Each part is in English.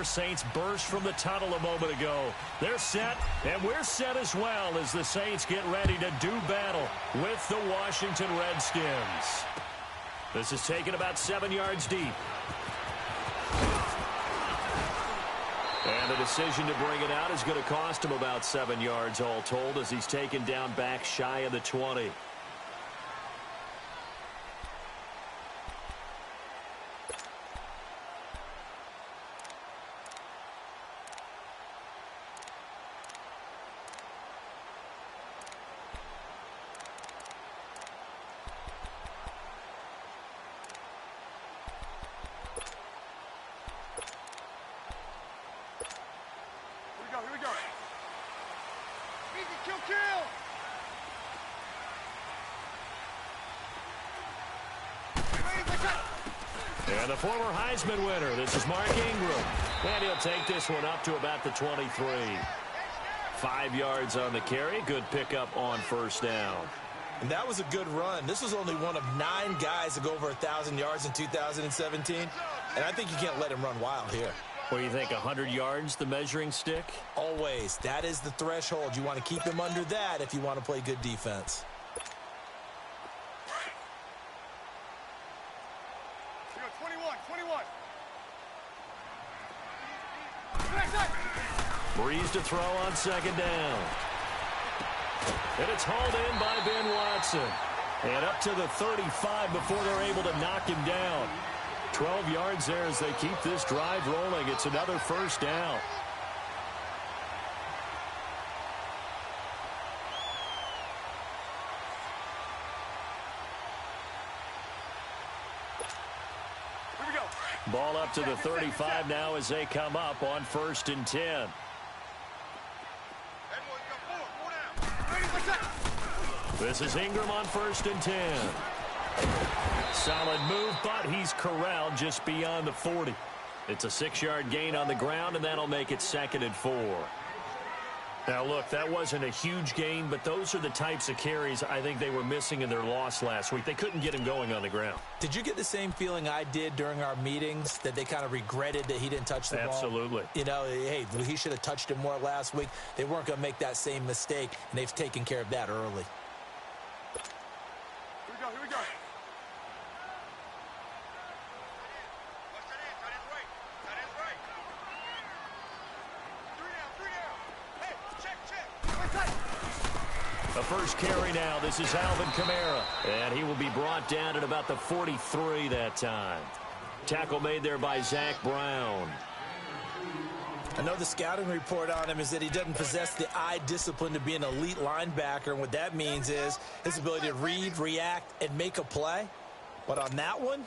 Saints burst from the tunnel a moment ago. They're set, and we're set as well as the Saints get ready to do battle with the Washington Redskins. This is taken about 7 yards deep. And the decision to bring it out is going to cost him about 7 yards all told as he's taken down back shy of the 20. And the former Heisman winner, this is Mark Ingram. And he'll take this one up to about the 23. 5 yards on the carry. Good pickup on first down. And that was a good run. This was only one of 9 guys to go over 1,000 yards in 2017. And I think you can't let him run wild here. What do you think, 100 yards, the measuring stick? Always. That is the threshold. You want to keep him under that if you want to play good defense. Breeze to throw on second down. And it's hauled in by Ben Watson. And up to the 35 before they're able to knock him down. 12 yards there as they keep this drive rolling. It's another first down. Here we go. Ball up to the 35 now as they come up on 1st and 10. This is Ingram on 1st and 10. Solid move, but he's corralled just beyond the 40. It's a 6-yard gain on the ground, and that'll make it 2nd and 4. Now, look, that wasn't a huge gain, but those are the types of carries I think they were missing in their loss last week. They couldn't get him going on the ground. Did you get the same feeling I did during our meetings, that they kind of regretted that he didn't touch the ball? Absolutely. You know, hey, he should have touched it more last week. They weren't going to make that same mistake, and they've taken care of that early. Here we go. The first carry now. This is Alvin Kamara. And he will be brought down at about the 43 that time. Tackle made there by Zach Brown. I know the scouting report on him is that he doesn't possess the eye discipline to be an elite linebacker. And what that means is his ability to read, react, and make a play. But on that one,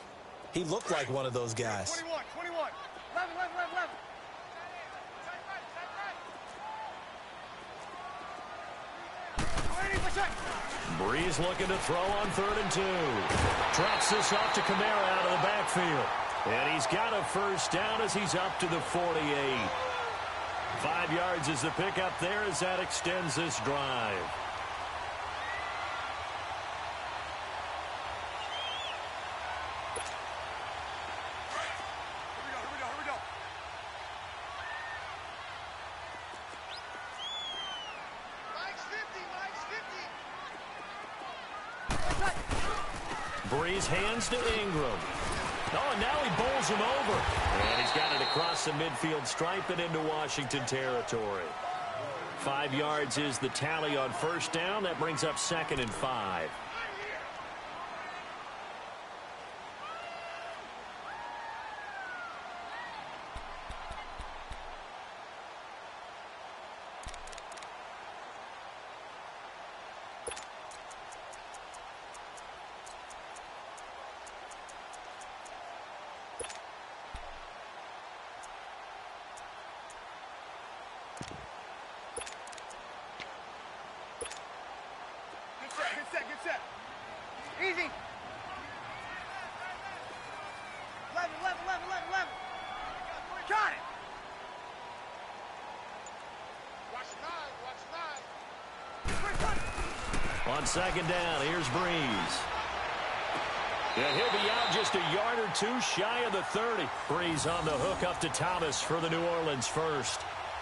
he looked like one of those guys. 21. 11. Breeze looking to throw on 3rd and 2. Drops this off to Kamara out of the backfield. And he's got a first down as he's up to the 48. 5 yards is the pickup there as that extends this drive. Here we go. Breeze hands to Ingram. Oh, and now he bowls him over. And he's got it across the midfield stripe and into Washington territory. 5 yards is the tally on first down. That brings up 2nd and 5. Good set. Easy. 11. Got it. Watch 9. On second down, here's Breeze. And he'll be out just a yard or two shy of the 30. Breeze on the hook up to Thomas for the New Orleans first.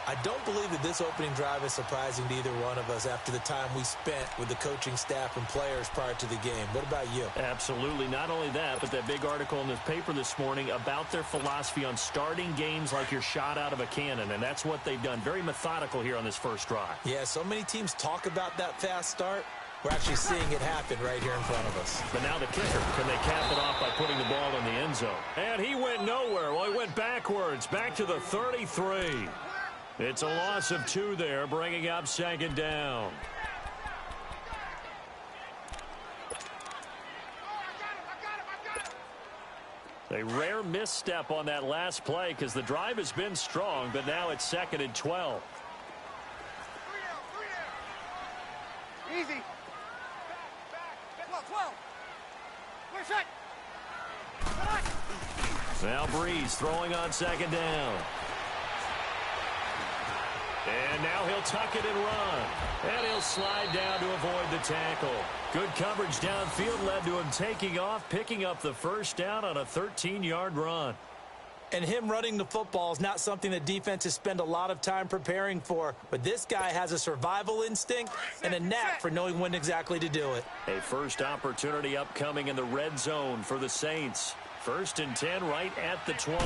I don't believe that this opening drive is surprising to either one of us after the time we spent with the coaching staff and players prior to the game. What about you? Absolutely. Not only that, but that big article in the paper this morning about their philosophy on starting games like you're shot out of a cannon, and that's what they've done. Very methodical here on this first drive. Yeah, so many teams talk about that fast start. We're actually seeing it happen right here in front of us. But now the kicker. Can they cap it off by putting the ball in the end zone? And he went nowhere. Well, he went backwards, back to the 33. It's a loss of 2 there, bringing up second down. A rare misstep on that last play because the drive has been strong, but now it's 2nd and 12. Easy. 12. Clear shot. Now Breeze throwing on 2nd down. And now he'll tuck it and run. And he'll slide down to avoid the tackle. Good coverage downfield led to him taking off, picking up the first down on a 13-yard run. And him running the football is not something that defenses spend a lot of time preparing for. But this guy has a survival instinct and a knack for knowing when exactly to do it. A first opportunity upcoming in the red zone for the Saints. 1st and 10 right at the 20.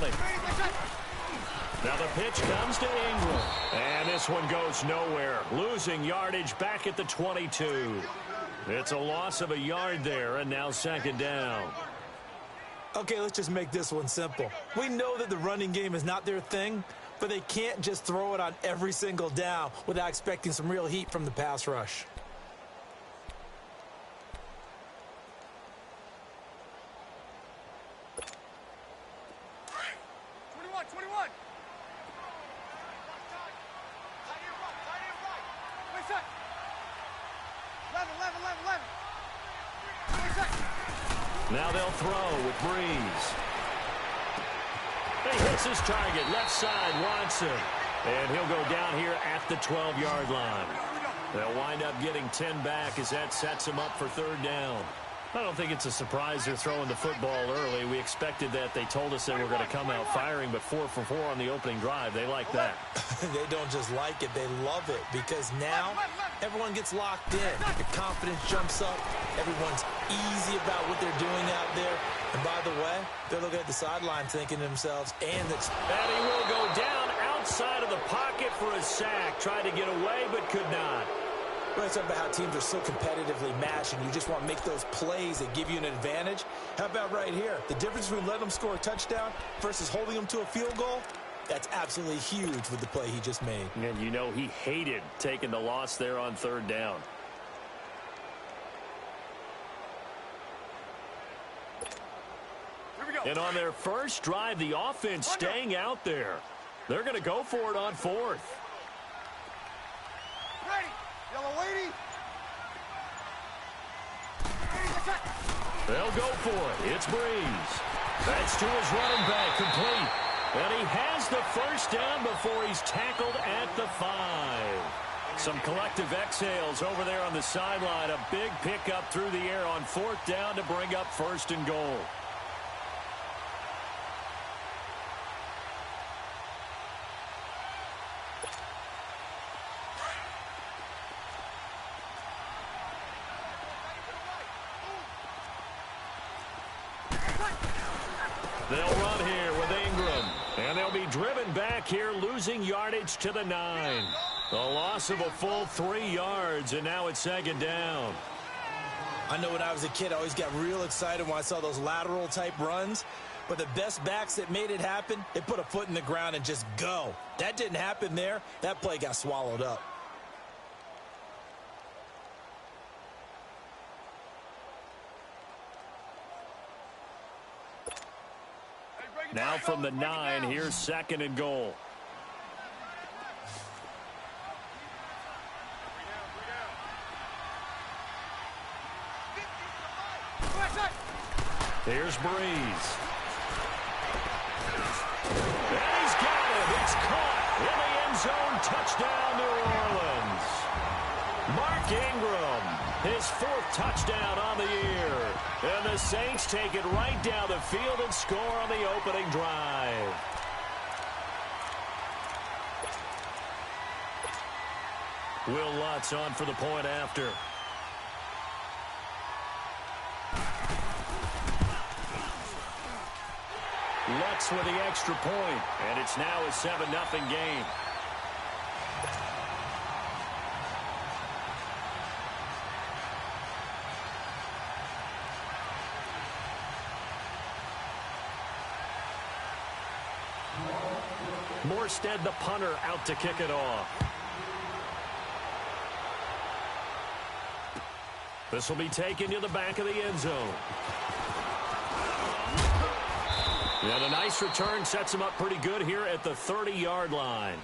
Now the pitch comes to Ingram. And this one goes nowhere. Losing yardage back at the 22. It's a loss of a yard there, and now 2nd down. Okay, let's just make this one simple. We know that the running game is not their thing, but they can't just throw it on every single down without expecting some real heat from the pass rush. Now they'll throw with Breeze. He hits his target, left side, Watson. And he'll go down here at the 12-yard line. They'll wind up getting 10 back as that sets him up for 3rd down. I don't think it's a surprise they're throwing the football early. We expected that. They told us they were going to come out firing, but 4 for 4 on the opening drive. They like that. They don't just like it, they love it, because now everyone gets locked in. The confidence jumps up. Everyone's easy about what they're doing out there. And by the way, they're looking at the sideline thinking to themselves, and he will go down outside of the pocket for a sack. Tried to get away, but could not. Well, it's about how teams are so competitively matched, and you just want to make those plays that give you an advantage. How about right here? The difference between letting them score a touchdown versus holding them to a field goal, that's absolutely huge with the play he just made. And you know he hated taking the loss there on 3rd down. Here we go. And on their first drive, the offense staying out there. They're going to go for it on 4th. Ready. Yellow lady. They'll go for it. It's Breeze. That's to his running back, complete. And he has the first down before he's tackled at the 5. Some collective exhales over there on the sideline. A big pickup through the air on 4th down to bring up 1st and goal. They'll run here with Ingram. And they'll be driven back here, losing yardage to the 9. A loss of a full 3 yards, and now it's 2nd down. I know when I was a kid, I always got real excited when I saw those lateral-type runs. But the best backs that made it happen, they put a foot in the ground and just go. That didn't happen there. That play got swallowed up. Now from the 9, here's 2nd and goal. Here's Breeze. And he's got it. It's caught in the end zone. Touchdown, New Orleans. Mark Ingram His 4th touchdown on the year. And the Saints take it right down the field and score on the opening drive. Will Lutz on for the point after. Lutz with the extra point, and it's now a 7-0 game. Morstead, the punter, out to kick it off. This will be taken to the back of the end zone. And a nice return sets him up pretty good here at the 30-yard line.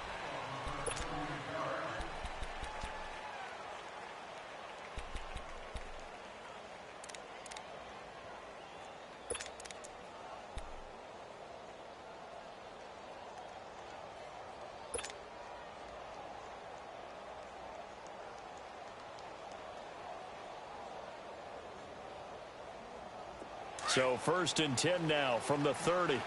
So 1st and 10 now from the 30.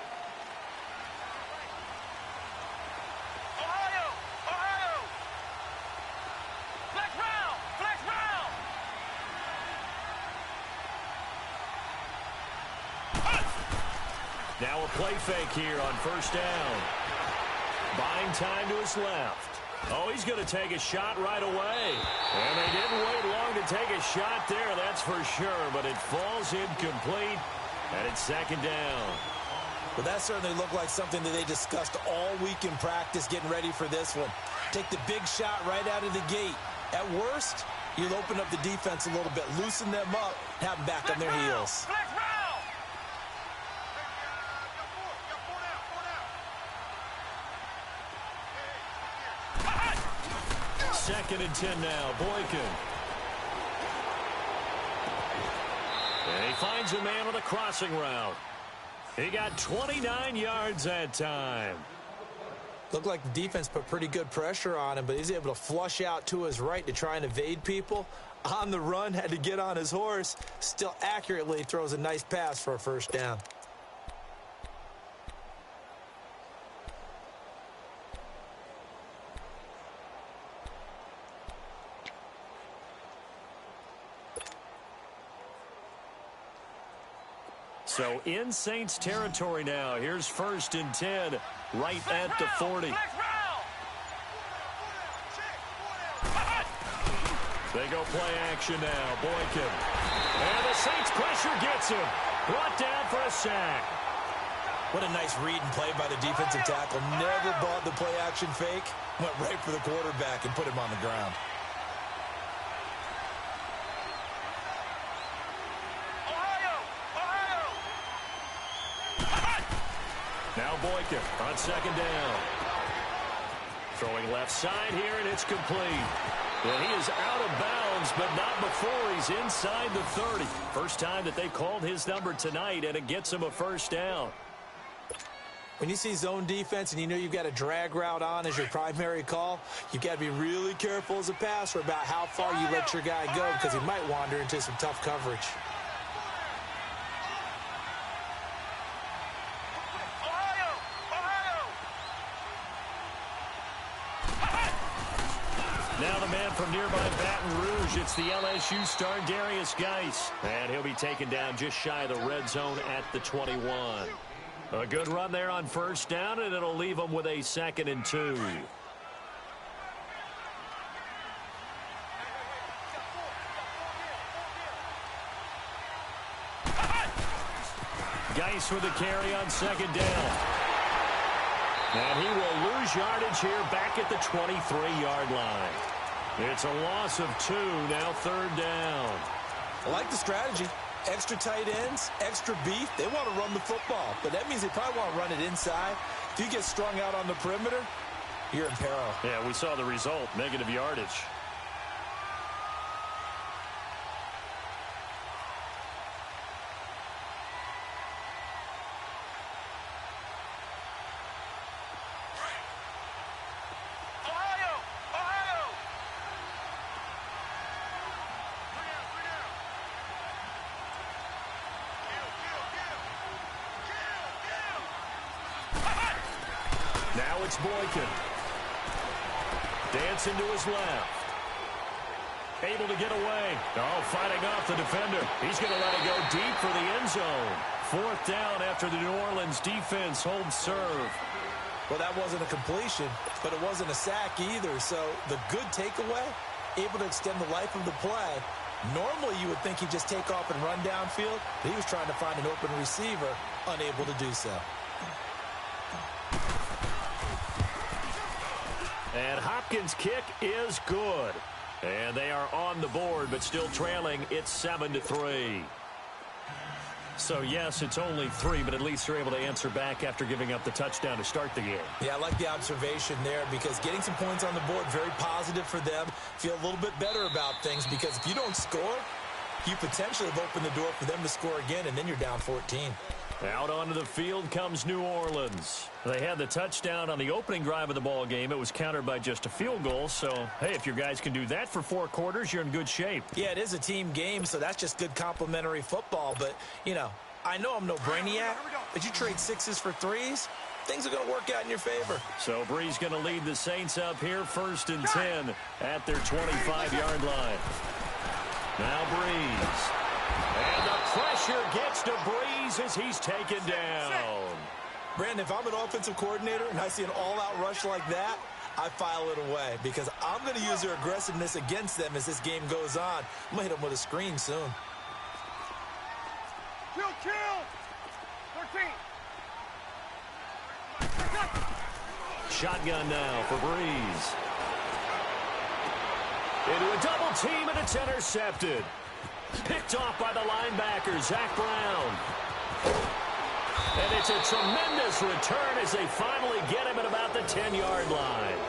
Now a play fake here on 1st down. Buying time to his left. Oh, he's going to take a shot right away. And they didn't wait long to take a shot there, that's for sure. But it falls incomplete, and it's 2nd down. Well, that certainly looked like something that they discussed all week in practice getting ready for this one. Take the big shot right out of the gate. At worst, you'll open up the defense a little bit, loosen them up, have them back on their heels. 2nd and 10 now. Boykin. And he finds a man on the crossing route. He got 29 yards that time. Looked like the defense put pretty good pressure on him, but he's able to flush out to his right to try and evade people. On the run, had to get on his horse. Still accurately throws a nice pass for a 1st down. So in Saints territory now. Here's 1st and 10, right at the 40. They go play action now. Boykin. And the Saints pressure gets him. Brought down for a sack. What a nice read and play by the defensive tackle. Never bought the play action fake. Went right for the quarterback and put him on the ground. Now Boykin on 2nd down. Throwing left side here, and it's complete. And he is out of bounds, but not before he's inside the 30. First time that they called his number tonight, and it gets him a 1st down. When you see zone defense and you know you've got a drag route on as your primary call, you've got to be really careful as a passer about how far you let your guy go because he might wander into some tough coverage. Now the man from nearby Baton Rouge, it's the LSU star Darius Geis. And he'll be taken down just shy of the red zone at the 21. A good run there on 1st down, and it'll leave him with a 2nd and 2. Geis with the carry on 2nd down. And he will lose yardage here back at the 23-yard line. It's a loss of 2, now 3rd down. I like the strategy. Extra tight ends, extra beef. They want to run the football, but that means they probably want to run it inside. If you get strung out on the perimeter, you're in peril. Yeah, we saw the result, negative yardage. it's Boykin. Dancing to his left. Able to get away. Oh, fighting off the defender. He's going to let it go deep for the end zone. 4th down after the New Orleans defense holds serve. Well, that wasn't a completion, but it wasn't a sack either. So the good takeaway, able to extend the life of the play. Normally, you would think he'd just take off and run downfield. But he was trying to find an open receiver, unable to do so. And Hopkins' kick is good. And they are on the board, but still trailing. It's 7-3. So, yes, it's only 3, but at least they're able to answer back after giving up the touchdown to start the game. Yeah, I like the observation there because getting some points on the board, very positive for them. Feel a little bit better about things because if you don't score, you potentially have opened the door for them to score again, and then you're down 14. Out onto the field comes New Orleans. They had the touchdown on the opening drive of the ball game. It was countered by just a field goal. So, hey, if your guys can do that for 4 quarters, you're in good shape. Yeah, it is a team game, so that's just good complimentary football. But, you know, I know I'm no brainiac, but you trade 6s for 3s, things are going to work out in your favor. So Bree's going to lead the Saints up here 1st and 10 at their 25-yard line. Now Breeze. And the pressure gets to Breeze as he's taken down. Brandon, if I'm an offensive coordinator and I see an all-out rush like that, I file it away because I'm going to use their aggressiveness against them as this game goes on. I'm going to hit them with a screen soon. Kill! 13. Shotgun now for Breeze. Into a double team, and it's intercepted. Picked off by the linebacker, Zach Brown. And it's a tremendous return as they finally get him at about the 10-yard line.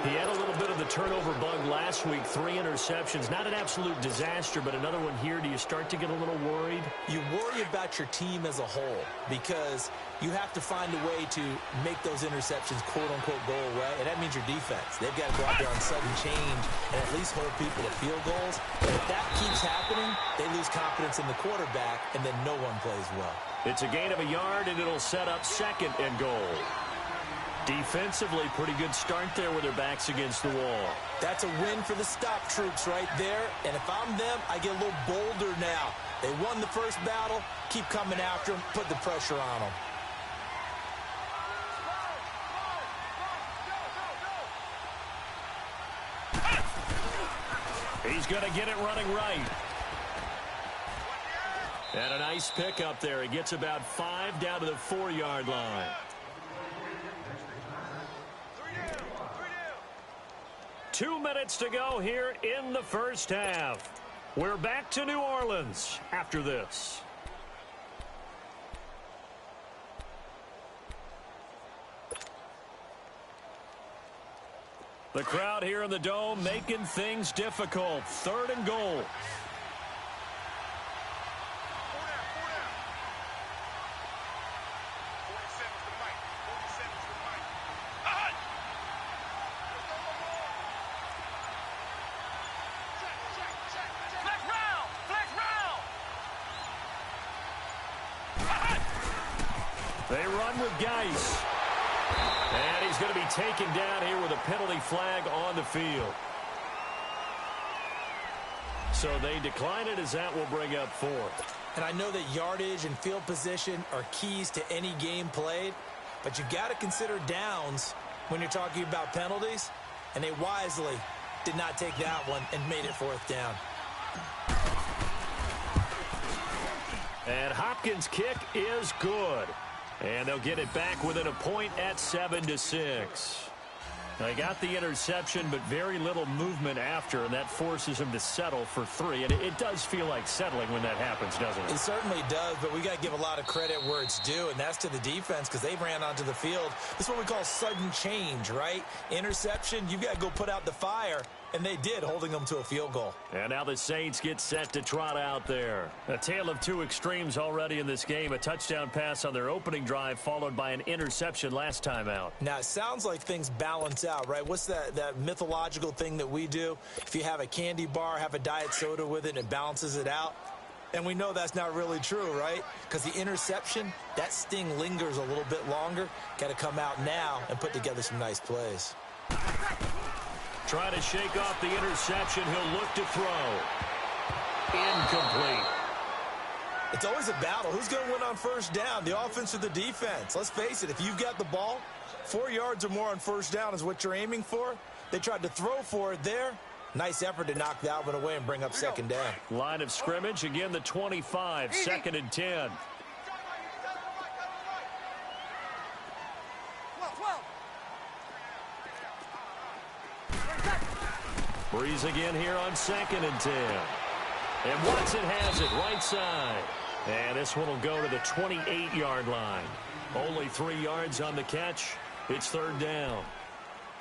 He had a little bit of the turnover bug last week, 3 interceptions. Not an absolute disaster, but another one here. Do you start to get a little worried? You worry about your team as a whole because you have to find a way to make those interceptions, quote-unquote, go away, and that means your defense. They've got to go out there on sudden change and at least hold people to field goals. And if that keeps happening, they lose confidence in the quarterback, and then no one plays well. It's a gain of a yard, and it'll set up 2nd and goal. Defensively, pretty good start there with their backs against the wall. That's a win for the stop troops right there. And if I'm them, I get a little bolder now. They won the first battle. Keep coming after them. Put the pressure on them. He's going to get it running right. And a nice pick up there. He gets about 5 down to the 4-yard line. 2 minutes to go here in the first half. We're back to New Orleans after this. The crowd here in the Dome making things difficult. 3rd and goal. They run with Geis. And he's going to be taken down here with a penalty flag on the field. So they decline it as that will bring up 4th. And I know that yardage and field position are keys to any game played, but you've got to consider downs when you're talking about penalties, and they wisely did not take that one and made it 4th down. And Hopkins' kick is good. And they'll get it back within a point at 7-6. They got the interception, but very little movement after, and that forces him to settle for 3. And it does feel like settling when that happens, doesn't it? It certainly does, but we got to give a lot of credit where it's due, and that's to the defense because they ran onto the field. This is what we call sudden change, right? Interception, you've got to go put out the fire. And they did, holding them to a field goal. And now the Saints get set to trot out there. A tale of 2 extremes already in this game. A touchdown pass on their opening drive, followed by an interception last time out. Now, it sounds like things balance out, right? What's that mythological thing that we do? If you have a candy bar, have a diet soda with it, and it balances it out. And we know that's not really true, right? Because the interception, that sting lingers a little bit longer. Got to come out now and put together some nice plays. Trying to shake off the interception. He'll look to throw. Incomplete. It's always a battle. Who's going to win on first down, the offense or the defense? Let's face it, if you've got the ball, 4 yards or more on first down is what you're aiming for. They tried to throw for it there. Nice effort to knock that one away and bring up second down. Line of scrimmage, again the 25, second and 10. Breeze again here on second and 10. And Watson has it right side. And this one will go to the 28-yard line. Only 3 yards on the catch. It's third down.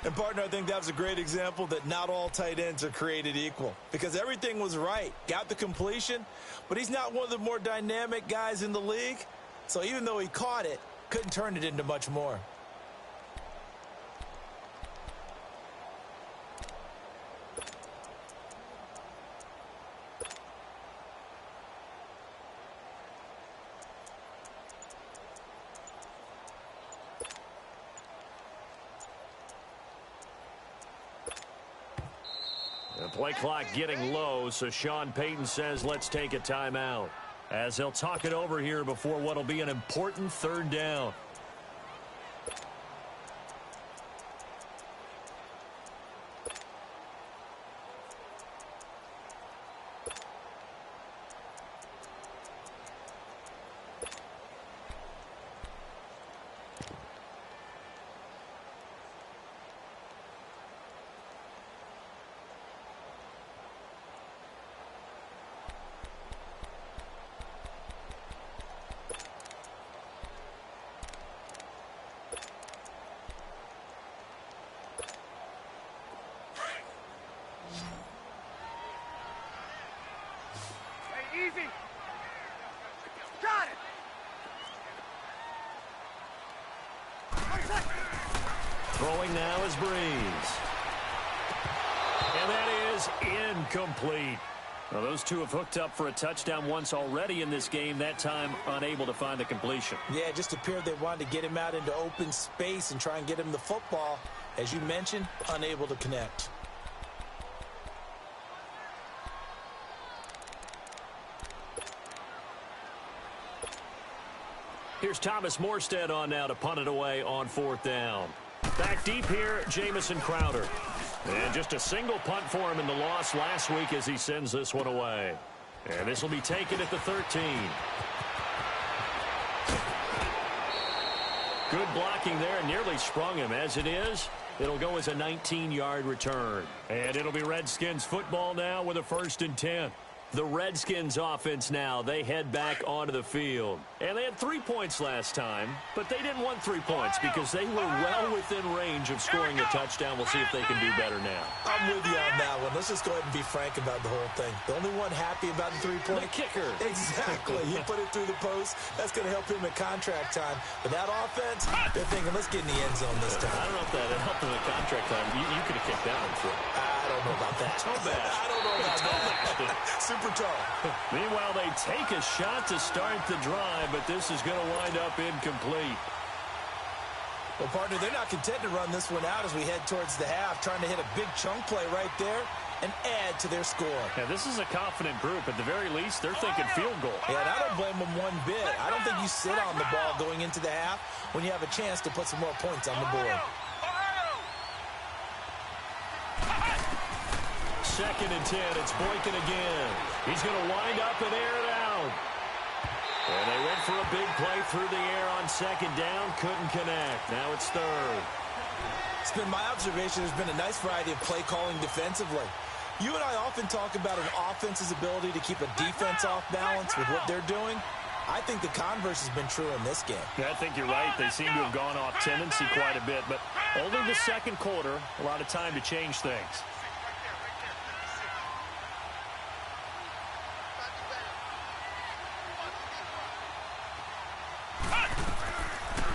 And, partner, I think that was a great example that not all tight ends are created equal. Because everything was right. Got the completion, but he's not one of the more dynamic guys in the league. So even though he caught it, couldn't turn it into much more. The play clock getting low, so Sean Payton says let's take a timeout. As he'll talk it over here before what'll be an important third down. Easy. Got it. Throwing now is Breeze. And that is incomplete. Well, those two have hooked up for a touchdown once already in this game, that time unable to find the completion. Yeah, it just appeared they wanted to get him out into open space and try and get him the football. As you mentioned, unable to connect. Here's Thomas Morstead on now to punt it away on fourth down. Back deep here, Jamison Crowder. And just a single punt for him in the loss last week as he sends this one away. And this will be taken at the 13. Good blocking there, nearly sprung him. As it is, it'll go as a 19-yard return. And it'll be Redskins football now with a 1st and 10. The Redskins offense now, they head back onto the field. And they had 3 points last time, but they didn't want 3 points because they were well within range of scoring a touchdown. We'll see if they can do better now. I'm with you on that one. Let's just go ahead and be frank about the whole thing. The only one happy about the 3-point. The kicker. Exactly. He put it through the post. That's going to help him at contract time. But that offense, they're thinking, let's get in the end zone this time. I don't know if that helped him at contract time. You could have kicked that one through. I don't know about that. Toe bash. I don't know about that. Super tall. Meanwhile, they take a shot to start the drive, but this is going to wind up incomplete. Well, partner, they're not content to run this one out as we head towards the half, trying to hit a big chunk play right there and add to their score. Yeah, this is a confident group. At the very least, they're thinking field goal. Yeah, and I don't blame them one bit. I don't think you sit on the ball going into the half when you have a chance to put some more points on the board. 2nd and 10. It's Boykin again. He's going to wind up and air it out. And they went for a big play through the air on 2nd down. Couldn't connect. Now it's 3rd. It's been my observation there's been a nice variety of play calling defensively. You and I often talk about an offense's ability to keep a defense off balance with what they're doing. I think the converse has been true in this game. Yeah, I think you're right. They seem to have gone off tendency quite a bit, but only the second quarter, a lot of time to change things.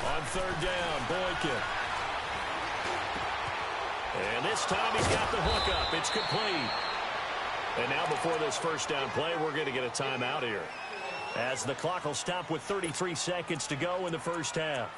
On 3rd down, Boykin. And this time he's got the hookup. It's complete. And now before this first down play, we're going to get a timeout here, as the clock will stop with 33 seconds to go in the first half.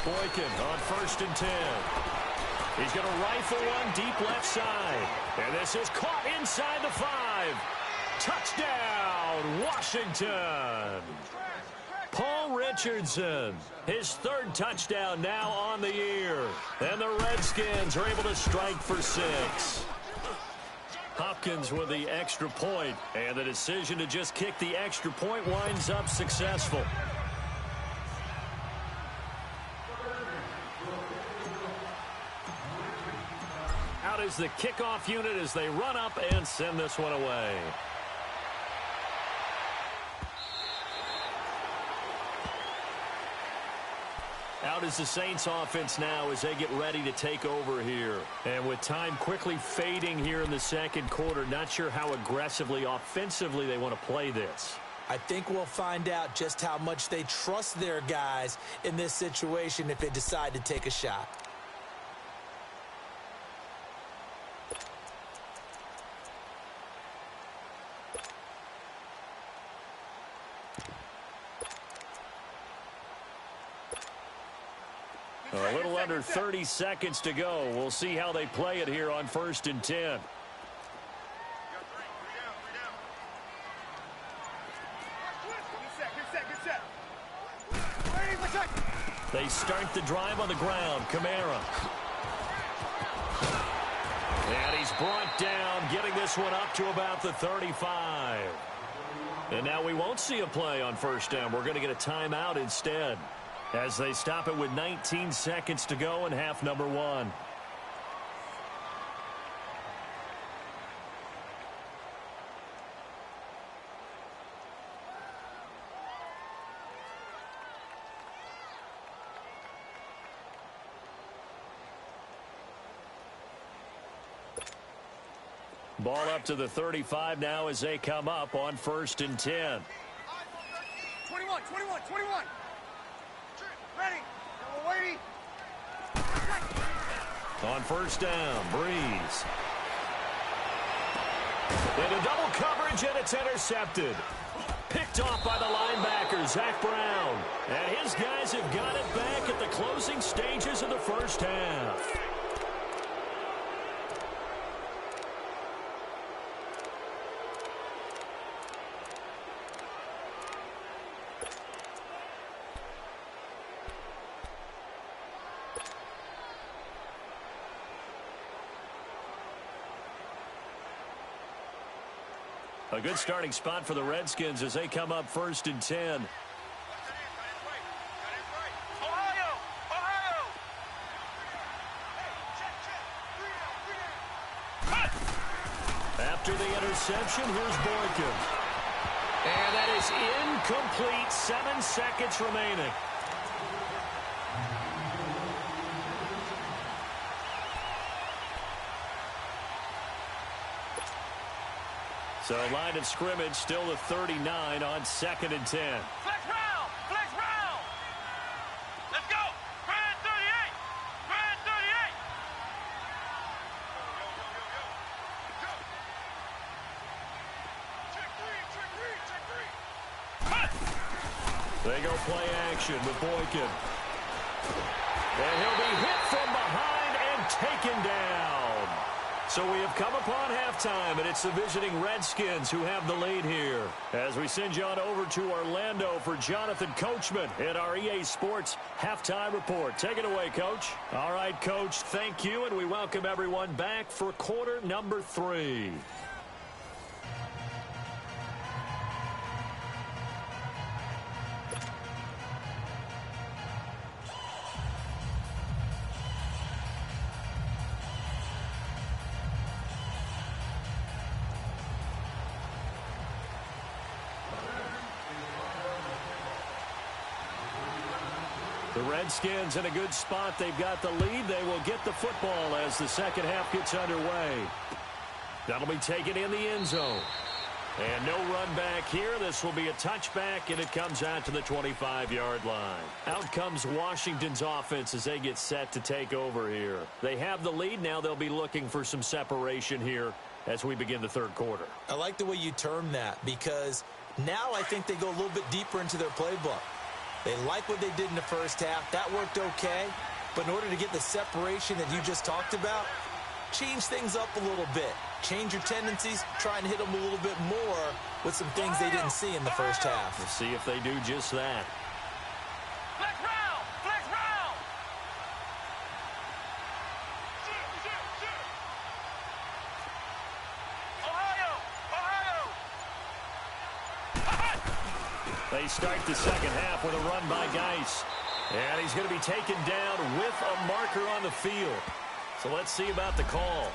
Boykin on 1st and 10. He's going to rifle one deep left side. And this is caught inside the 5. Touchdown, Washington. Paul Richardson, his 3rd touchdown now on the year. And the Redskins are able to strike for 6. Hopkins with the extra point, and the decision to just kick the extra point winds up successful. Out is the kickoff unit as they run up and send this one away. Out is the Saints offense now as they get ready to take over here. And with time quickly fading here in the second quarter, not sure how aggressively, offensively they want to play this. I think we'll find out just how much they trust their guys in this situation if they decide to take a shot. A little under 30 seconds to go. We'll see how they play it here on 1st and 10. They start the drive on the ground. Kamara. And he's brought down, getting this one up to about the 35. And now we won't see a play on 1st down. We're going to get a timeout instead, as they stop it with 19 seconds to go in half number 1. Ball up to the 35 now as they come up on 1st and 10. 21. Ready. We're waiting. On 1st down, Breeze. Into double coverage, and it's intercepted. Picked off by the linebacker, Zach Brown. And his guys have got it back at the closing stages of the first half. A good starting spot for the Redskins as they come up 1st and 10. After the interception, here's Boykin. And that is incomplete. 7 seconds remaining. So line of scrimmage still the 39 on 2nd and 10. Flex round. Let's go. Brand 38. Check three. They go play action with Boykin. And he'll be hit from behind and taken down. So we have come upon halftime, and it's the visiting Redskins who have the lead here. As we send you on over to Orlando for Jonathan Coachman in our EA Sports Halftime Report. Take it away, Coach. All right, Coach, thank you, and we welcome everyone back for quarter number 3. The Redskins in a good spot. They've got the lead. They will get the football as the second half gets underway. That'll be taken in the end zone. And no run back here. This will be a touchback, and it comes out to the 25-yard line. Out comes Washington's offense as they get set to take over here. They have the lead. Now they'll be looking for some separation here as we begin the third quarter. I like the way you term that, because now I think they go a little bit deeper into their playbook. They like what they did in the first half. That worked okay. But in order to get the separation that you just talked about, change things up a little bit. Change your tendencies. Try and hit them a little bit more with some things they didn't see in the first half. We'll see if they do just that. Flex round! Flex round! Ohio! They start the second half with a run by Geis. And he's going to be taken down with a marker on the field. So let's see about the call.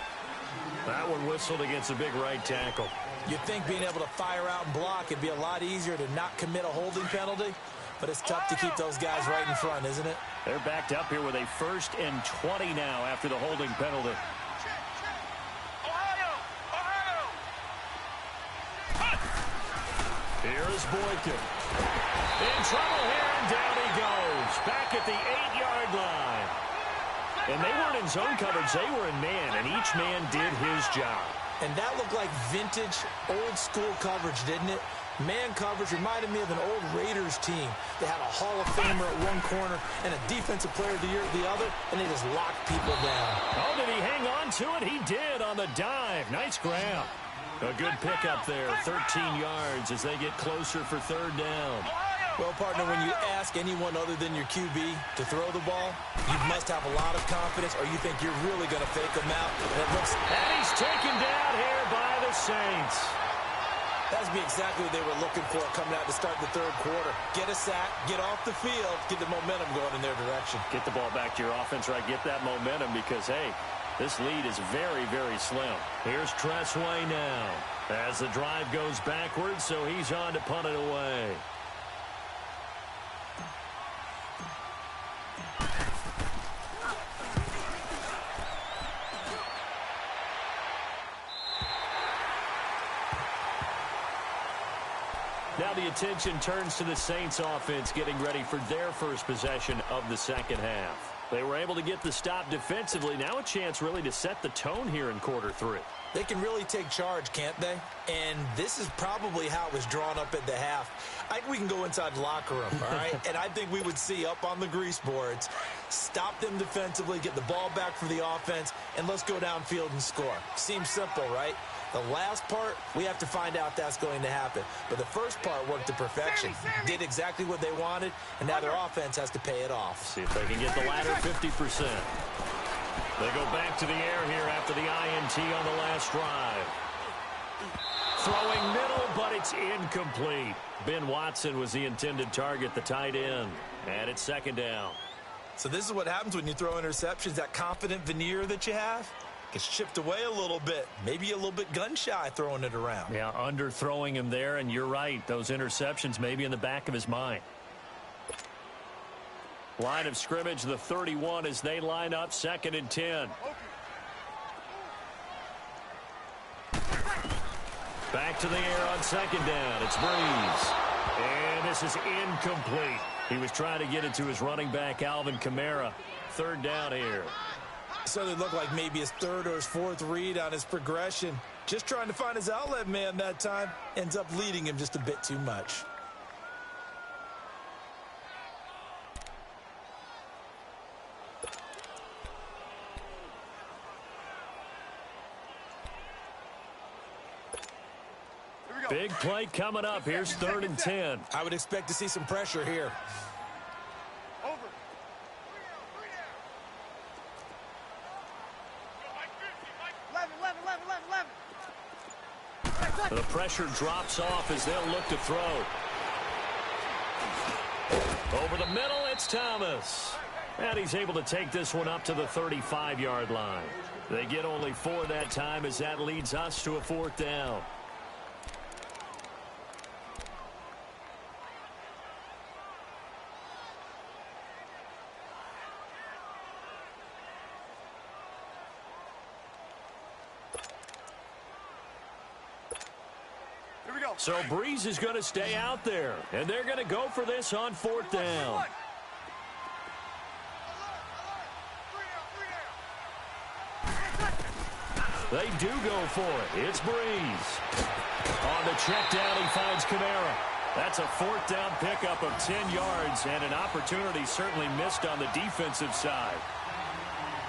That one whistled against a big right tackle. You'd think being able to fire out and block it'd be a lot easier to not commit a holding penalty, but it's tough to keep those guys right in front, isn't it? They're backed up here with a 1st and 20 now after the holding penalty. Ohio! Here is Boykin. In trouble here, and down he goes. Back at the 8-yard line. And they weren't in zone coverage. They were in man, and each man did his job. And that looked like vintage, old-school coverage, didn't it? Man coverage reminded me of an old Raiders team. They had a Hall of Famer at one corner and a defensive player of the year at the other, and they just locked people down. Oh, did he hang on to it? He did on the dive. Nice grab. A good pickup there, 13 yards as they get closer for third down. Well, partner, when you ask anyone other than your QB to throw the ball, you must have a lot of confidence, or you think you're really going to fake them out. And he's taken down here by the Saints. That's exactly what they were looking for coming out to start the third quarter. Get a sack, get off the field, get the momentum going in their direction. Get the ball back to your offense, right? Get that momentum because, hey, this lead is very, very slim. Here's Tressway now as the drive goes backwards, so he's on to punt it away. Now the attention turns to the Saints offense getting ready for their first possession of the second half. They were able to get the stop defensively. Now a chance really to set the tone here in quarter 3. They can really take charge, can't they? And this is probably how it was drawn up at the half. I think we can go inside the locker room, all right? And I think we would see up on the grease boards, stop them defensively, get the ball back for the offense, and let's go downfield and score. Seems simple, right? The last part, we have to find out if that's going to happen. But the first part worked to perfection. Did exactly what they wanted, and now their offense has to pay it off. See if they can get the latter 50%. They go back to the air here after the INT on the last drive. Throwing middle, but it's incomplete. Ben Watson was the intended target, the tight end. And it's second down. So this is what happens when you throw interceptions. That confident veneer that you have gets chipped away a little bit. Maybe a little bit gun-shy throwing it around. Yeah, underthrowing him there, and you're right. Those interceptions may be in the back of his mind. Line of scrimmage, the 31 as they line up, 2nd and 10. Back to the air on 2nd down. It's Breeze. And this is incomplete. He was trying to get it to his running back, Alvin Kamara. 3rd down here. So it looked like maybe his 3rd or his 4th read on his progression. Just trying to find his outlet man that time. Ends up leading him just a bit too much. Big play coming up. Here's 3rd and 10. I would expect to see some pressure here. Over. The pressure drops off as they'll look to throw. Over the middle, it's Thomas. And he's able to take this one up to the 35-yard line. They get only 4 that time as that leads us to a 4th down. So Breeze is going to stay out there, and they're going to go for this on 4th down. They do go for it. It's Breeze. On the check down, he finds Kamara. That's a 4th down pickup of 10 yards, and an opportunity certainly missed on the defensive side.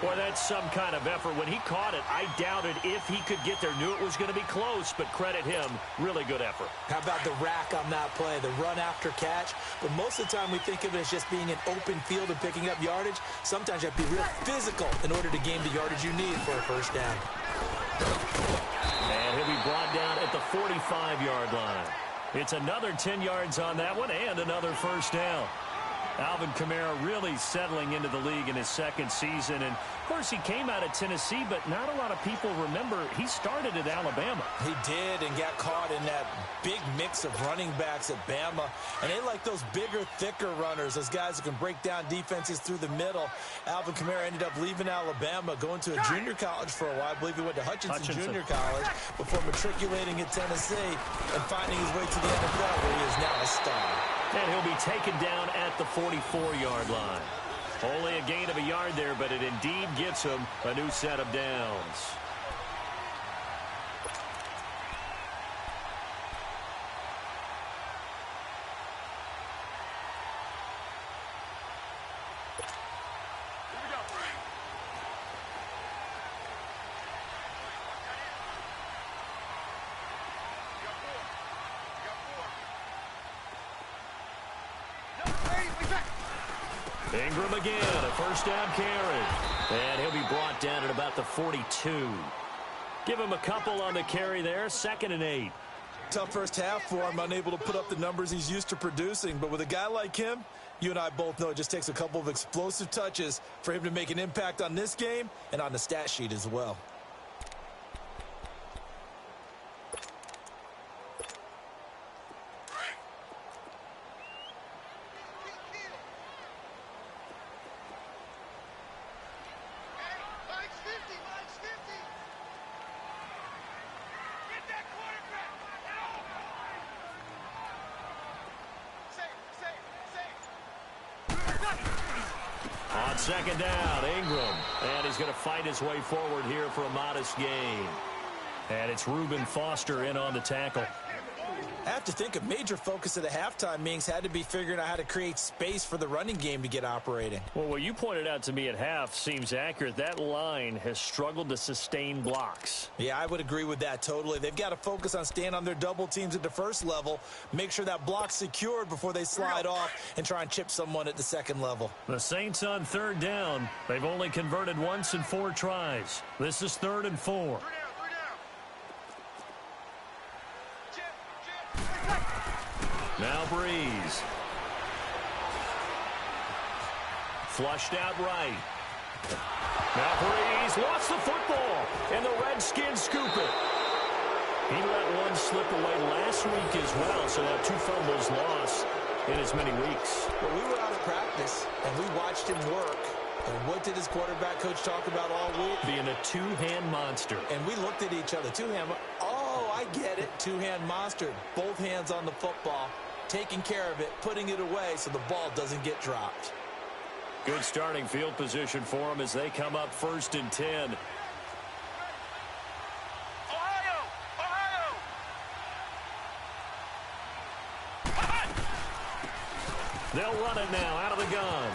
Boy, that's some kind of effort. When he caught it, I doubted if he could get there. Knew it was going to be close, but credit him. Really good effort. How about the rack on that play, the run after catch? But most of the time we think of it as just being an open field and picking up yardage. Sometimes you have to be real physical in order to gain the yardage you need for a first down. And he'll be brought down at the 45-yard line. It's another 10 yards on that one and another first down. Alvin Kamara really settling into the league in his second season. And, of course, he came out of Tennessee, but not a lot of people remember he started at Alabama. He did, and got caught in that big mix of running backs at Bama. And they like those bigger, thicker runners, those guys who can break down defenses through the middle. Alvin Kamara ended up leaving Alabama, going to a junior college for a while. I believe he went to Hutchinson Junior College before matriculating at Tennessee and finding his way to the NFL, where he is now a star. And he'll be taken down at the 44-yard line. Only a gain of a yard there, but it indeed gets him a new set of downs. Ingram again, a first down carry. And he'll be brought down at about the 42. Give him a couple on the carry there, 2nd and 8. Tough first half for him, unable to put up the numbers he's used to producing. But with a guy like him, you and I both know it just takes a couple of explosive touches for him to make an impact on this game and on the stat sheet as well. On 2nd down, Ingram. And he's going to fight his way forward here for a modest gain. And it's Reuben Foster in on the tackle. I have to think a major focus of the halftime meetings had to be figuring out how to create space for the running game to get operating. Well, what you pointed out to me at half seems accurate. That line has struggled to sustain blocks. Yeah, I would agree with that totally. They've got to focus on staying on their double teams at the first level, make sure that block's secured before they slide off and try and chip someone at the second level. The Saints on 3rd down. They've only converted once in 4 tries. This is 3rd and 4. Now Breeze. Flushed out right. Now Breeze lost the football, and the Redskins scoop it. He let one slip away last week as well, so now 2 fumbles lost in as many weeks. Well, we were out of practice, and we watched him work. And what did his quarterback coach talk about all week? Being a 2-hand monster. And we looked at each other. 2-hand. Oh, I get it. 2-hand monster. Both hands on the football, taking care of it, putting it away so the ball doesn't get dropped. Good starting field position for them as they come up 1st and 10. They'll run it now out of the gun.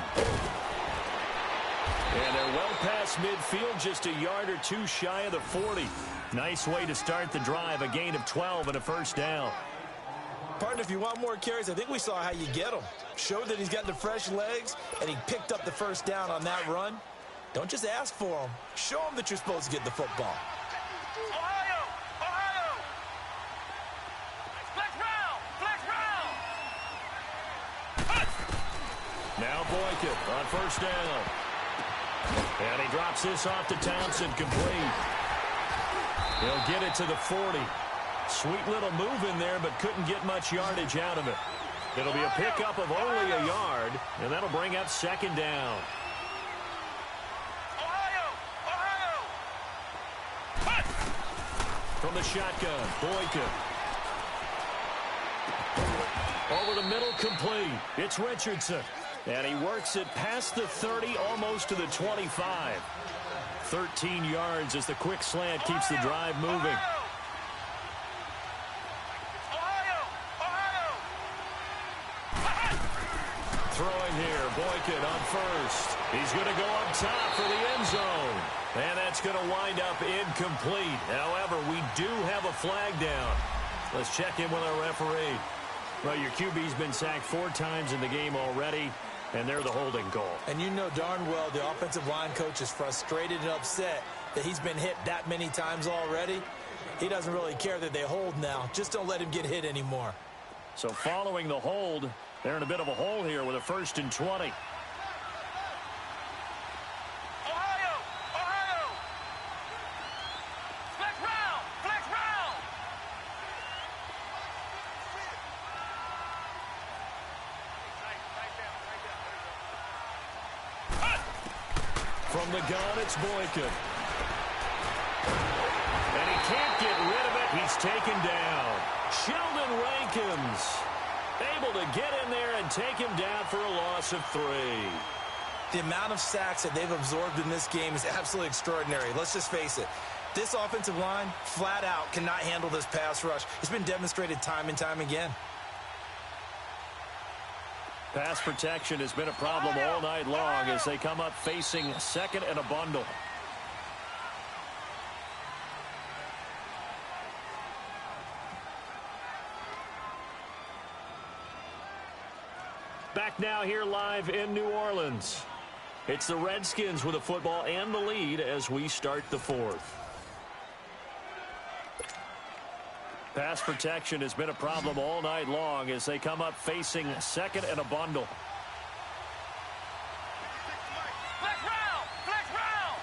And they're well past midfield, just a yard or 2 shy of the 40. Nice way to start the drive, a gain of 12 and a first down. Partner, if you want more carries, I think we saw how you get them. Showed that he's got the fresh legs, and he picked up the first down on that run. Don't just ask for them. Show them that you're supposed to get the football. Ohio! Ohio! Flex round! Flex round! Now Boykin on first down. And he drops this off to Townsend, complete. He'll get it to the 40. Sweet little move in there, but couldn't get much yardage out of it. It'll be a pickup of only a yard, and that'll bring up 2nd down. From the shotgun, Boykin. Over the middle, complete. It's Richardson. And he works it past the 30, almost to the 25. 13 yards as the quick slant keeps the drive moving. Throwing here, Boykin on first. He's going to go up top for the end zone. And that's going to wind up incomplete. However, we do have a flag down. Let's check in with our referee. Well, your QB's been sacked 4 times in the game already, and they're the holding call. And you know darn well the offensive line coach is frustrated and upset that he's been hit that many times already. He doesn't really care that they hold now. Just don't let him get hit anymore. So following the hold, they're in a bit of a hole here with a 1st and 20. From the gun, it's Boykin. And he can't get rid of it. He's taken down. Sheldon Rankins able to get in there and take him down for a loss of 3. The amount of sacks that they've absorbed in this game is absolutely extraordinary. Let's just face it. This offensive line, flat out, cannot handle this pass rush. It's been demonstrated time and time again. Pass protection has been a problem all night long as they come up facing 2nd and a bundle. Back now here live in New Orleans. It's the Redskins with the football and the lead as we start the 4th. Pass protection has been a problem all night long as they come up facing 2nd and a bundle. Flex round! Flex round!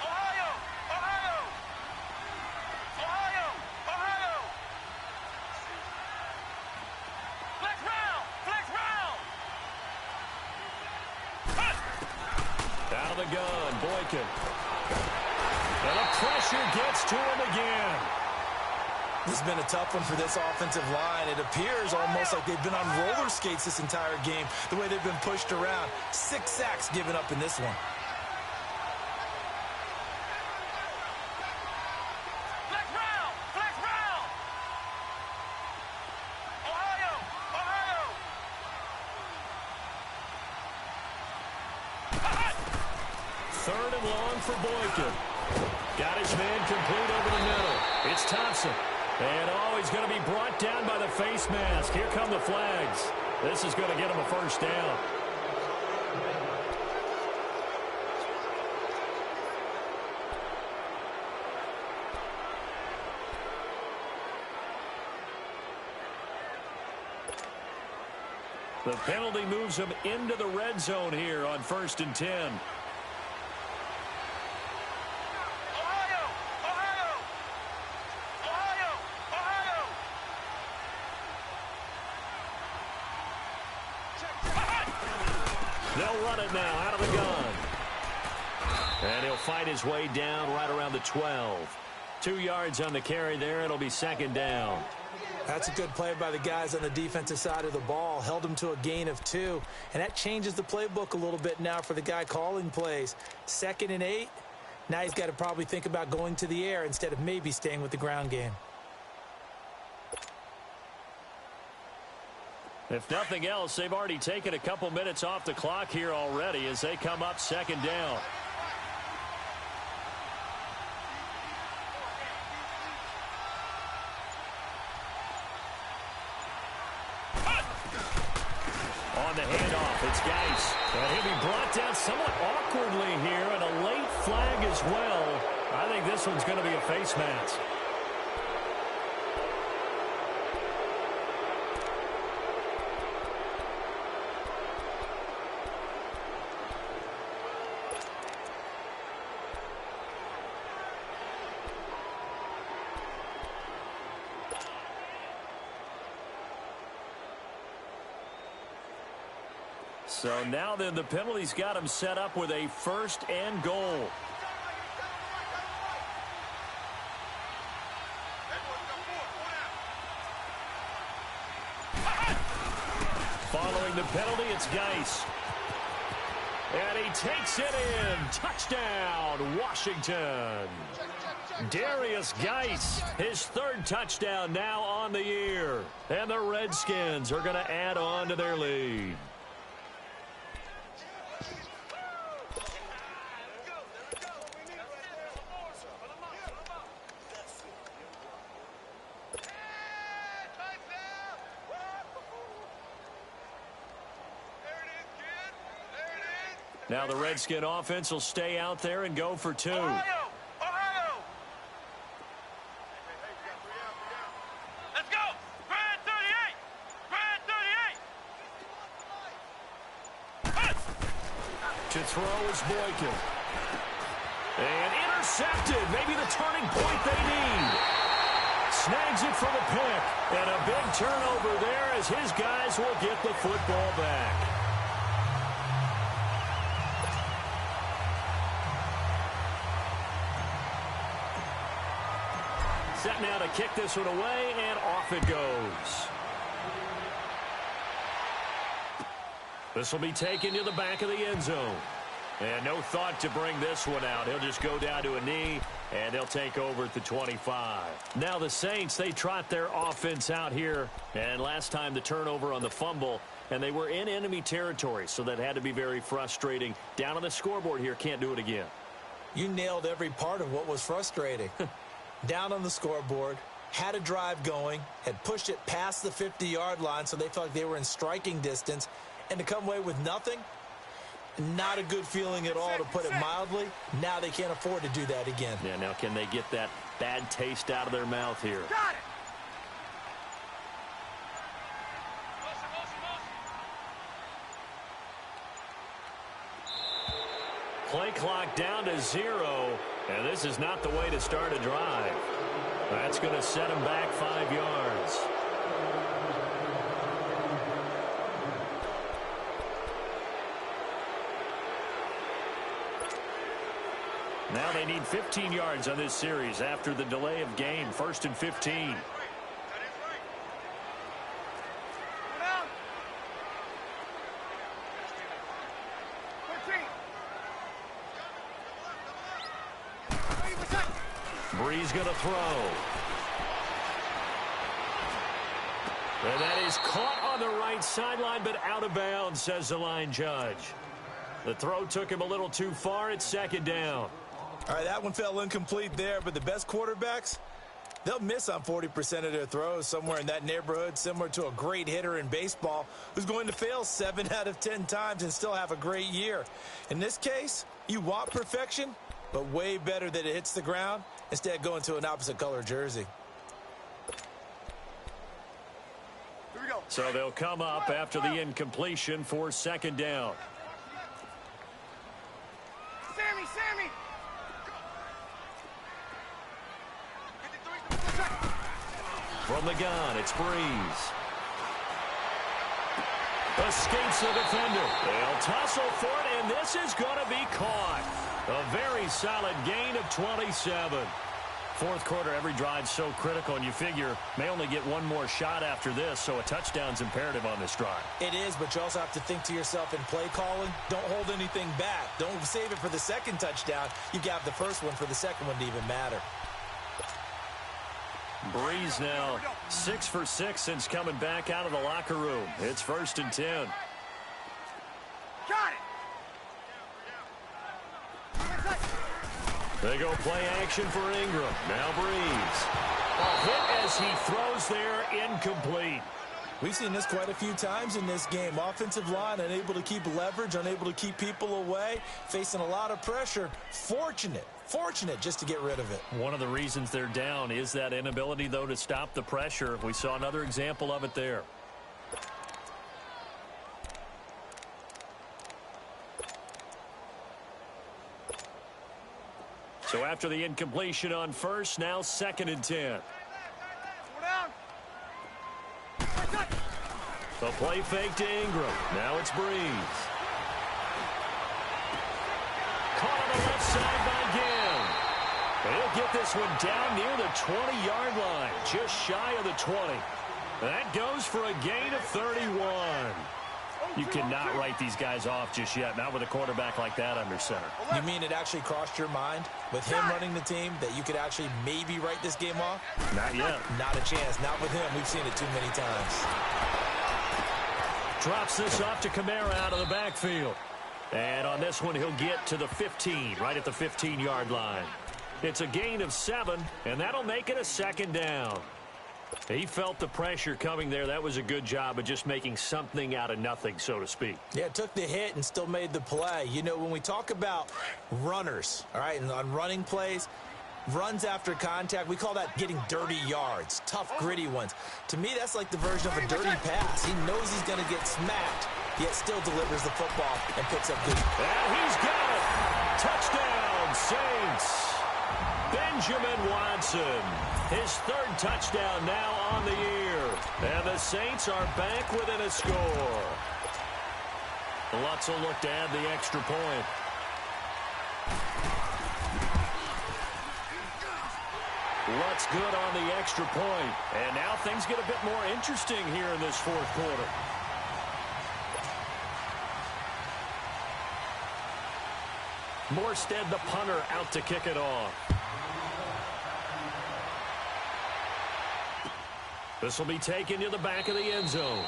Ohio! Ohio! Ohio! Ohio! Flex round! Flex round! Out of the gun, Boykin. And the pressure gets to him again. This has been a tough one for this offensive line. It appears almost like they've been on roller skates this entire game, the way they've been pushed around. 6 sacks given up in this one. Flex round! Flex round! Ohio! Ohio! 3rd and long for Boykin. Got his man complete over the middle. It's Thompson. And he's going to be brought down by the face mask. Here come the flags. This is going to get him a 1st down. The penalty moves him into the red zone here on 1st and 10. They'll run it now out of the gun. And he'll fight his way down right around the 12. 2 yards on the carry there. It'll be 2nd down. That's a good play by the guys on the defensive side of the ball. Held him to a gain of 2. And that changes the playbook a little bit now for the guy calling plays. 2nd and 8. Now he's got to probably think about going to the air instead of maybe staying with the ground game. If nothing else, they've already taken a couple minutes off the clock here already as they come up 2nd down. On the handoff, it's Geis. And he'll be brought down somewhat awkwardly here, and a late flag as well. I think this one's going to be a face mask. So now then the penalty's got him set up with a 1st and goal. Following the penalty, it's Geis. And he takes it in. Touchdown, Washington. Darius Geis, his third touchdown now on the year. And the Redskins are going to add on to their lead. Now the Redskin offense will stay out there and go for two. Ohio! Ohio! Let's go! Grand 38! Grand 38! To throw is Boykin. And intercepted. Maybe the turning point they need. Snags it for the pick. And a big turnover there as his guys will get the football back. Set now to kick this one away, and off it goes. This will be taken to the back of the end zone. And no thought to bring this one out. He'll just go down to a knee, and he'll take over at the 25. Now the Saints, they trot their offense out here. And last time the turnover on the fumble, and they were in enemy territory, so that had to be very frustrating. Down on the scoreboard here, can't do it again. You nailed every part of what was frustrating. Down on the scoreboard, had a drive going, had pushed it past the 50-yard line so they felt like they were in striking distance, and to come away with nothing, not a good feeling at all, to put it mildly. Now they can't afford to do that again. Yeah, now can they get that bad taste out of their mouth here? Got it! Play clock down to 0, and this is not the way to start a drive. That's going to set him back 5 yards. Now they need 15 yards on this series after the delay of game. 1st and 15. Breeze going to throw. And that is caught on the right sideline, but out of bounds, says the line judge. The throw took him a little too far. It's 2nd down. All right, that one fell incomplete there, but the best quarterbacks, they'll miss on 40% of their throws, somewhere in that neighborhood, similar to a great hitter in baseball who's going to fail 7 out of 10 times and still have a great year. In this case, you want perfection, but way better that it hits the ground instead of going to an opposite color jersey. Here we go. So they'll come up after the incompletion for 2nd down. Sammy! From the gun, it's Breeze. Escapes the defender. They'll tussle for it, and this is going to be caught. A very solid gain of 27. 4th quarter, every drive's so critical, and you figure may only get one more shot after this, so a touchdown's imperative on this drive. It is, but you also have to think to yourself in play calling, don't hold anything back. Don't save it for the 2nd touchdown. You got the first one for the 2nd one to even matter. Breeze now 6 for 6 since coming back out of the locker room. It's 1st and 10. Got it! They go play action for Ingram. Now Breeze. A hit as he throws there, incomplete. We've seen this quite a few times in this game. Offensive line unable to keep leverage, unable to keep people away, facing a lot of pressure. Fortunate just to get rid of it. One of the reasons they're down is that inability, though, to stop the pressure. We saw another example of it there. So after the incompletion on first, now 2nd and 10. The play fake to Ingram. Now it's Breeze. Caught on the left side by Ginn. He'll get this one down near the 20-yard line, just shy of the 20. That goes for a gain of 31. You cannot write these guys off just yet, not with a quarterback like that under center. You mean it actually crossed your mind with him running the team that you could actually maybe write this game off? Not yet. Not a chance. Not with him. We've seen it too many times. Drops this off to Kamara out of the backfield. And on this one, he'll get to the 15, right at the 15-yard line. It's a gain of 7, and that'll make it a second down. He felt the pressure coming there. That was a good job of just making something out of nothing, so to speak. Yeah, took the hit and still made the play. You know, when we talk about runners, all right, and on running plays, runs after contact, we call that getting dirty yards, tough, gritty ones. To me, that's like the version of a dirty pass. He knows he's going to get smacked, yet still delivers the football and picks up good. And he's got it. Touchdown, Saints. Benjamin Watson, his third touchdown now on the year. And the Saints are back within a score. Lutz will look to add the extra point. Lutz good on the extra point. And now things get a bit more interesting here in this fourth quarter. Morstead, the punter, out to kick it off. This will be taken to the back of the end zone.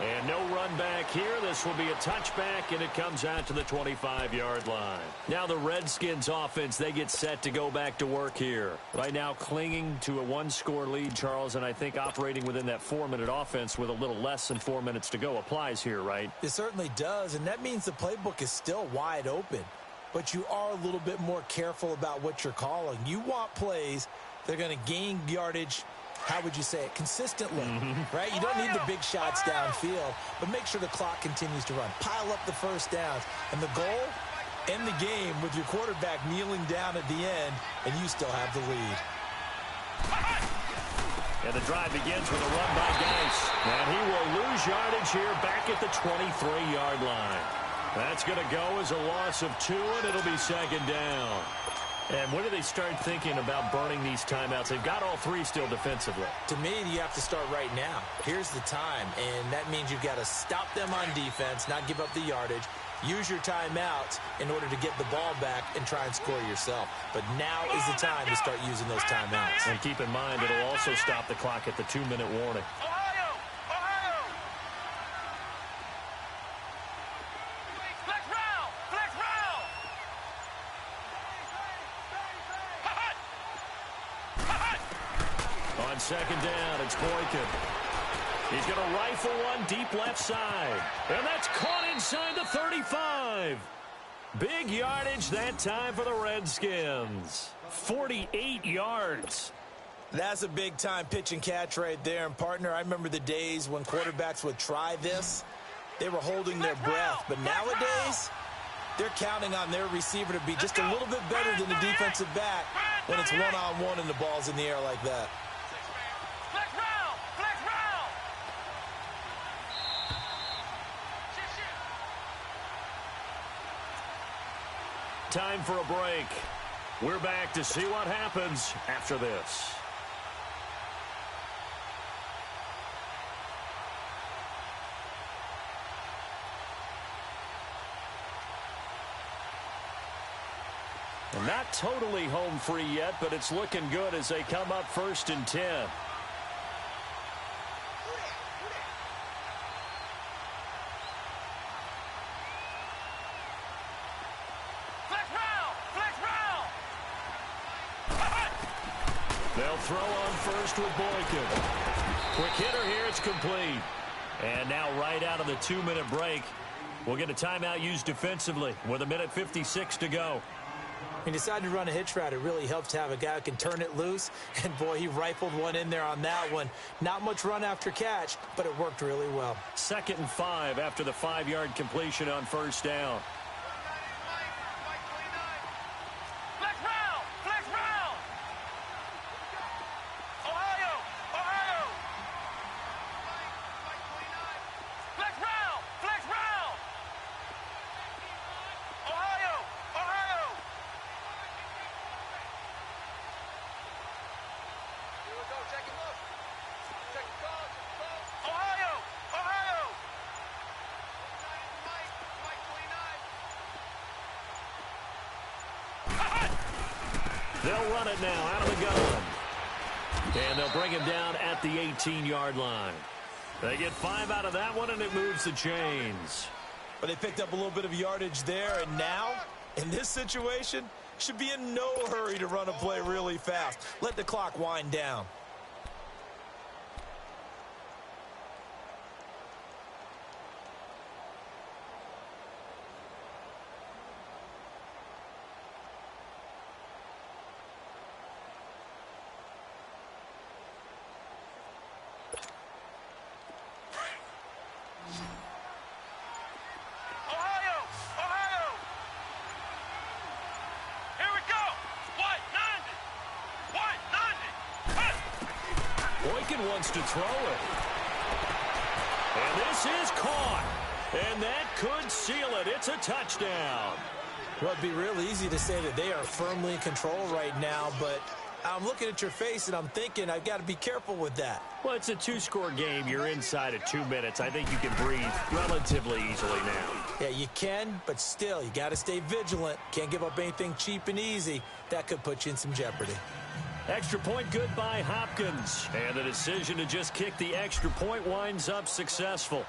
And no run back here. This will be a touchback, and it comes out to the 25-yard line. Now the Redskins offense, they get set to go back to work here. Right now clinging to a one-score lead, Charles, and I think operating within that 4-minute offense with a little less than 4 minutes to go applies here, right? It certainly does, and that means the playbook is still wide open. But you are a little bit more careful about what you're calling. You want plays that are going to gain yardage, how would you say it, consistently, right? You don't need the big shots downfield, but make sure the clock continues to run. Pile up the first downs. And the goal, end the game with your quarterback kneeling down at the end, and you still have the lead. And the drive begins with a run by Geis. And he will lose yardage here back at the 23-yard line. That's going to go as a loss of 2, and it'll be second down. And when do they start thinking about burning these timeouts? They've got all 3 still defensively. To me, you have to start right now. Here's the time, and that means you've got to stop them on defense, not give up the yardage, use your timeouts in order to get the ball back and try and score yourself. But now is the time to start using those timeouts. And keep in mind, it'll also stop the clock at the 2-minute warning. Second down, it's Boykin. He's going to rifle one deep left side. And that's caught inside the 35. Big yardage that time for the Redskins. 48 yards. That's a big-time pitch and catch right there. And, partner, I remember the days when quarterbacks would try this. They were holding their breath. But nowadays, they're counting on their receiver to be just a little bit better than the defensive back when it's one-on-one and the ball's in the air like that. Time for a break. We're back to see what happens after this. And not totally home free yet, but it's looking good as they come up 1st and 10. They'll throw on first with Boykin. Quick hitter here, it's complete. And now right out of the 2-minute break, we'll get a timeout used defensively with 1:56 to go. He decided to run a hitch route. It really helps to have a guy who can turn it loose. And, boy, he rifled one in there on that one. Not much run after catch, but it worked really well. 2nd and 5 after the 5-yard completion on first down. They'll run it now out of the gun. And they'll bring him down at the 18-yard line. They get 5 out of that one, and it moves the chains. But they picked up a little bit of yardage there, and now, in this situation, should be in no hurry to run a play really fast. Let the clock wind down. Boykin wants to throw it. And this is caught. And that could seal it. It's a touchdown. Well, it'd be real easy to say that they are firmly in control right now, but I'm looking at your face and I'm thinking I've got to be careful with that. Well, it's a 2-score game. You're inside of 2 minutes. I think you can breathe relatively easily now. Yeah, you can, but still, you got to stay vigilant. Can't give up anything cheap and easy. That could put you in some jeopardy. Extra point good by Hopkins. And the decision to just kick the extra point winds up successful.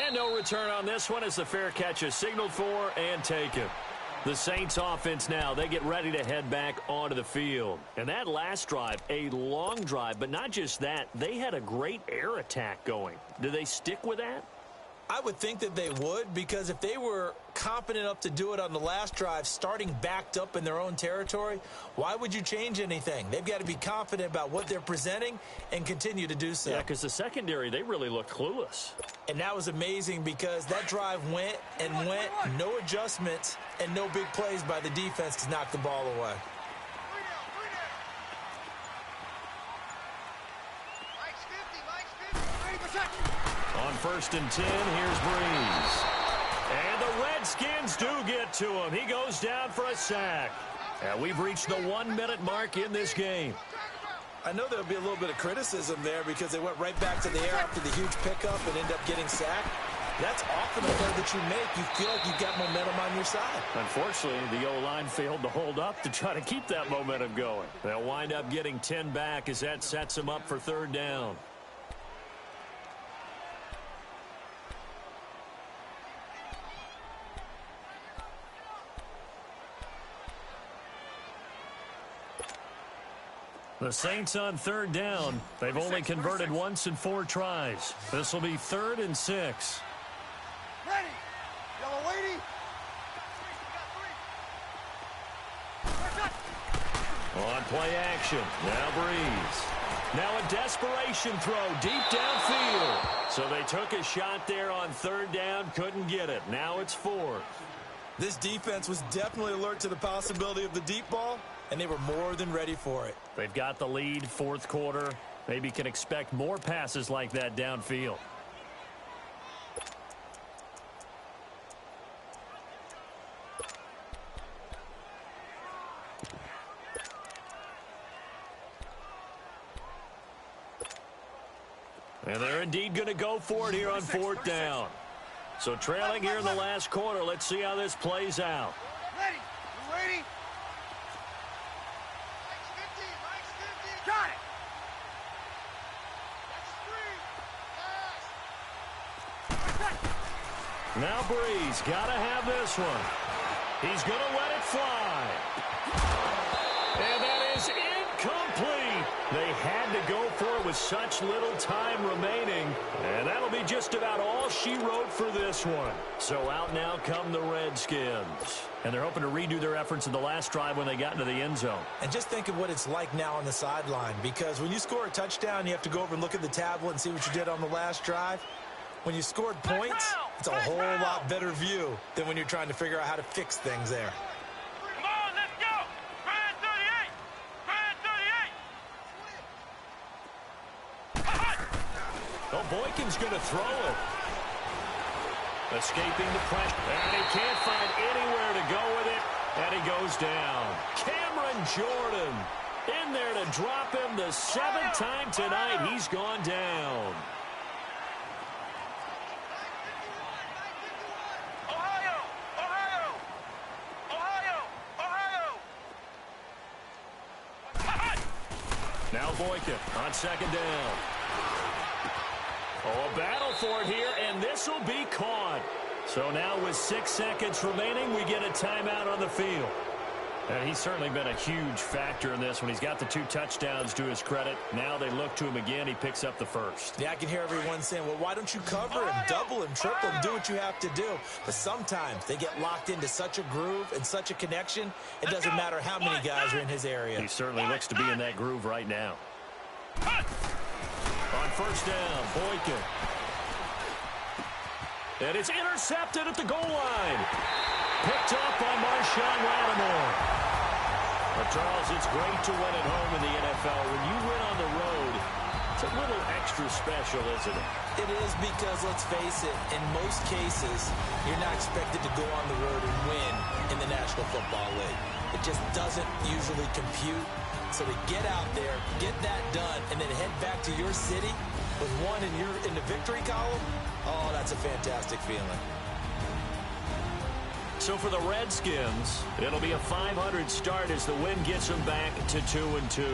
And no return on this one as the fair catch is signaled for and taken. The Saints offense now, they get ready to head back onto the field. And that last drive, a long drive, but not just that, they had a great air attack going. Do they stick with that? I would think that they would, because if they were confident enough to do it on the last drive, starting backed up in their own territory, why would you change anything? They've got to be confident about what they're presenting and continue to do so. Yeah, because the secondary, they really looked clueless. And that was amazing because that drive went and went, no adjustments, and no big plays by the defense to knock the ball away. On 1st and 10, here's Breeze. And the Redskins do get to him. He goes down for a sack. And we've reached the 1-minute mark in this game. I know there'll be a little bit of criticism there because they went right back to the air after the huge pickup and end up getting sacked. That's often a play that you make. You feel like you've got momentum on your side. Unfortunately, the O-line failed to hold up to try to keep that momentum going. They'll wind up getting 10 back as that sets them up for 3rd down. The Saints on 3rd down. They've only converted once in 4 tries. This will be 3rd and 6. Ready. Yellow lady. On play action. Now Breeze. Now a desperation throw deep downfield. So they took a shot there on 3rd down. Couldn't get it. Now it's 4th. This defense was definitely alert to the possibility of the deep ball, and they were more than ready for it. They've got the lead, 4th quarter. Maybe can expect more passes like that downfield. And they're indeed going to go for it here on 4th down. So trailing here in the last quarter. Let's see how this plays out. Ready. You ready? Got it. Now Breeze got to have this one. He's going to let it fly. And that is incomplete. They had to go for it with such little time remaining. And that'll be just about all she wrote for this one. So out now come the Redskins. And they're hoping to redo their efforts in the last drive when they got into the end zone. And just think of what it's like now on the sideline, because when you score a touchdown, you have to go over and look at the tablet and see what you did on the last drive. When you scored points, it's a whole lot better view than when you're trying to figure out how to fix things there. Come on, let's go. Brand 38. Brand 38. Oh, Boykin's going to throw it. Escaping the pressure. And he can't find anywhere to go with it. And he goes down. Cameron Jordan in there to drop him the 7th time tonight. He's gone down. Ohio. Ohio. Now Boykin on second down. Oh, a battle for it here, and this will be caught. So now with 6 seconds remaining, we get a timeout on the field. And he's certainly been a huge factor in this when he's got the 2 touchdowns to his credit. Now they look to him again. He picks up the first. Yeah, I can hear everyone saying, well, why don't you cover him, double him, triple him, do what you have to do. But sometimes they get locked into such a groove and such a connection, it doesn't matter how many guys are in his area. He certainly looks to be in that groove right now. On first down, Boykin. And it's intercepted at the goal line. Picked up by Marshawn Lattimore. Well, Charles, it's great to win at home in the NFL. When you win on the road, it's a little extra special, isn't it? It is because, let's face it, in most cases, you're not expected to go on the road and win in the National Football League. It just doesn't usually compute. So to get out there, get that done, and then head back to your city with one in the victory column, oh, that's a fantastic feeling. So for the Redskins, it'll be a .500 start as the win gets them back to 2-2.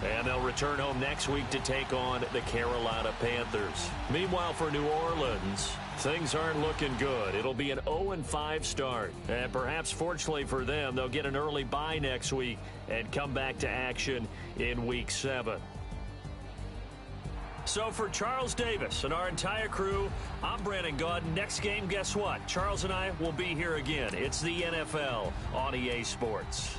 And they'll return home next week to take on the Carolina Panthers. Meanwhile, for New Orleans, things aren't looking good. It'll be an 0-5 start. And perhaps fortunately for them, they'll get an early bye next week and come back to action in Week 7. So for Charles Davis and our entire crew, I'm Brandon Gaudin. Next game, guess what? Charles and I will be here again. It's the NFL on EA Sports.